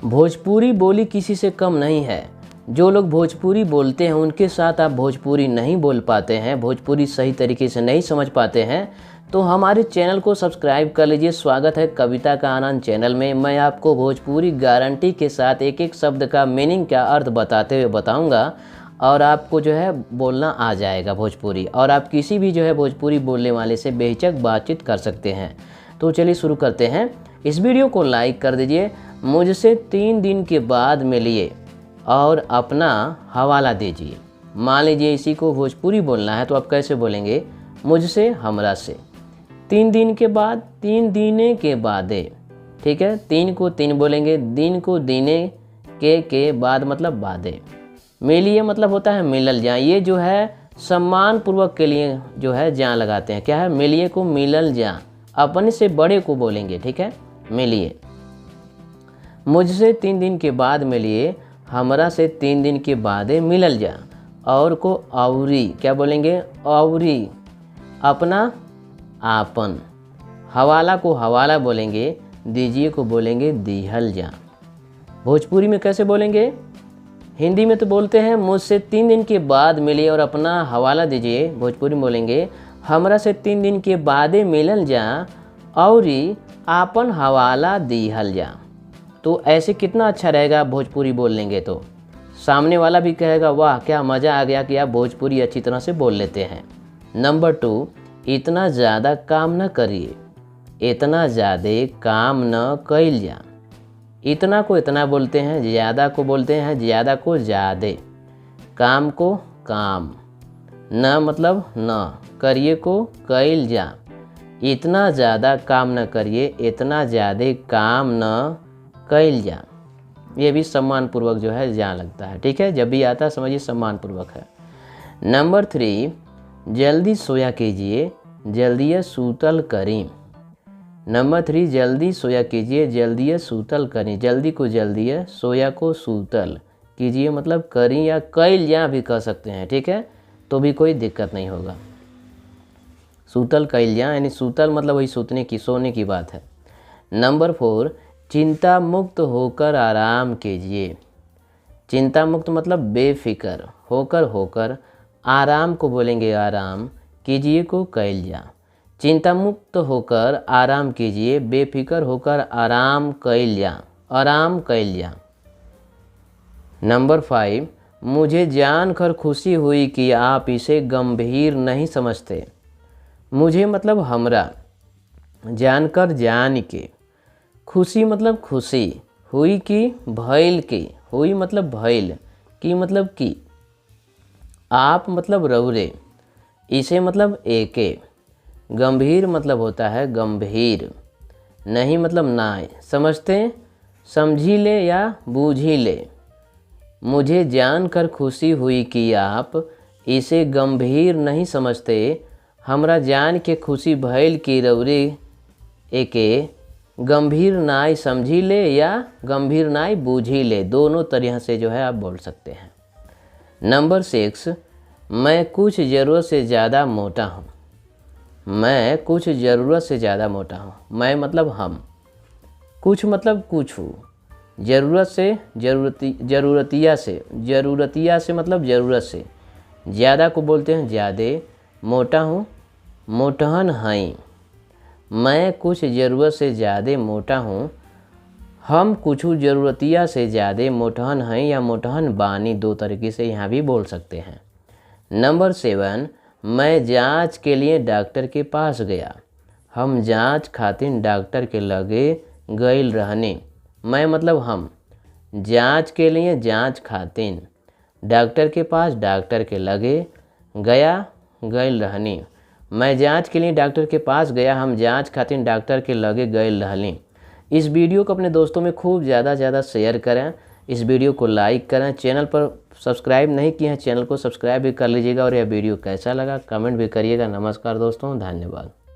भोजपुरी बोली किसी से कम नहीं है। जो लोग भोजपुरी बोलते हैं उनके साथ आप भोजपुरी नहीं बोल पाते हैं, भोजपुरी सही तरीके से नहीं समझ पाते हैं, तो हमारे चैनल को सब्सक्राइब कर लीजिए। स्वागत है कविता का आनंद चैनल में। मैं आपको भोजपुरी गारंटी के साथ एक एक शब्द का मीनिंग क्या अर्थ बताते हुए बताऊंगा और आपको जो है बोलना आ जाएगा भोजपुरी, और आप किसी भी जो है भोजपुरी बोलने वाले से बेहिचक बातचीत कर सकते हैं। तो चलिए शुरू करते हैं। इस वीडियो को लाइक कर दीजिए। मुझसे 3 दिन के बाद मिलिए और अपना हवाला दीजिए। मान लीजिए इसी को भोजपुरी बोलना है तो आप कैसे बोलेंगे? मुझसे, हमरा से। 3 दिन के बाद, 3 दिने के बादे। ठीक है, 3 को 3 बोलेंगे, दिन को दिने के बाद मतलब बादे। मिलिए मतलब होता है मिलल जा। ये जो है सम्मान पूर्वक के लिए जो है जा लगाते हैं। क्या है? मिलिए को मिलल जा। अपने से बड़े को बोलेंगे। ठीक है, मिलिए। मुझसे 3 दिन के बाद मिलिए, हमरा से 3 दिन के बाद मिलल जा। और को औरी क्या बोलेंगे? औरी। अपना आपन। हवाला को हवाला बोलेंगे, दीजिए को बोलेंगे दिहल जा। भोजपुरी में कैसे बोलेंगे? हिंदी में तो बोलते हैं मुझसे 3 दिन के बाद मिलिए और अपना हवाला दीजिए। भोजपुरी में बोलेंगे हमरा से 3 दिन के बाद मिलल जा औरी आपन हवाला दिहल जा। तो ऐसे कितना अच्छा रहेगा भोजपुरी बोल लेंगे तो सामने वाला भी कहेगा वाह क्या मज़ा आ गया कि आप भोजपुरी अच्छी तरह से बोल लेते हैं। नंबर 2, इतना ज़्यादा काम न करिए, इतना ज़्यादा काम न कइल जा। इतना को इतना बोलते हैं, ज़्यादा को बोलते हैं ज़्यादा को ज़्यादे, काम को काम, न मतलब न, करिए को कइल जा। इतना ज़्यादा काम न करिए, इतना ज़्यादा काम न कइल जा। ये भी सम्मानपूर्वक जो है जा लगता है। ठीक है, जब भी आता है समझिए सम्मानपूर्वक है। नंबर 3, जल्दी सोया कीजिए, जल्दी सूतल करी। नंबर 3, जल्दी सोया कीजिए, जल्दी सूतल करी। जल्दी को जल्दी, सोया को सूतल कीजिए मतलब करी या कइल जा भी कह सकते हैं। ठीक है, तो भी कोई दिक्कत नहीं होगा। सूतल कइल जा यानी सूतल मतलब वही सूतने की, सोने की बात है। नंबर 4, चिंता मुक्त होकर आराम कीजिए। चिंता मुक्त मतलब बेफिक्र, होकर आराम को बोलेंगे आराम, कीजिए को कइल जा। चिंता मुक्त होकर आराम कीजिए, बेफिक्र होकर आराम कइल जा, आराम कइल जा। नंबर 5, मुझे जानकर खुशी हुई कि आप इसे गंभीर नहीं समझते। मुझे मतलब हमरा, जानकर जान के, खुशी मतलब खुशी, हुई की भइल की, हुई मतलब भइल, की मतलब की, आप मतलब रौरे, इसे मतलब एके, गंभीर मतलब होता है गंभीर, नहीं मतलब नाय, समझते समझी ले या बूझी ले। मुझे जानकर खुशी हुई कि आप इसे गंभीर नहीं समझते, हमरा जान के खुशी भइल की रौरे एके गंभीर नाय समझी ले या गंभीर नाय बूझी ले। दोनों तरह से जो है आप बोल सकते हैं। नंबर 6, मैं कुछ ज़रूरत से ज़्यादा मोटा हूँ। मैं कुछ ज़रूरत से ज़्यादा मोटा हूँ। मैं मतलब हम, कुछ मतलब कुछ हूँ, ज़रूरत से ज़रूरतिया से मतलब ज़रूरत से, ज़्यादा को बोलते हैं ज़्यादे, मोटा हूँ मोटहन हई। मैं कुछ ज़रूरत से ज़्यादा मोटा हूँ, हम कुछ ज़रूरतिया से ज़्यादा मोटहन हैं या मोटहन बानी। 2 तरीके से यहाँ भी बोल सकते हैं। नंबर 7, मैं जांच के लिए डॉक्टर के पास गया। हम जांच खातिर डॉक्टर के लगे गइल रहने। मैं मतलब हम, जांच के लिए जांच खातिर, डॉक्टर के पास डॉक्टर के लगे, गया गइल रहने। मैं जांच के लिए डॉक्टर के पास गया, हम जांच खातिर डॉक्टर के लगे गइल रहली। इस वीडियो को अपने दोस्तों में खूब ज़्यादा शेयर करें। इस वीडियो को लाइक करें। चैनल पर सब्सक्राइब नहीं किए हैं, चैनल को सब्सक्राइब भी कर लीजिएगा। और यह वीडियो कैसा लगा कमेंट भी करिएगा। नमस्कार दोस्तों, धन्यवाद।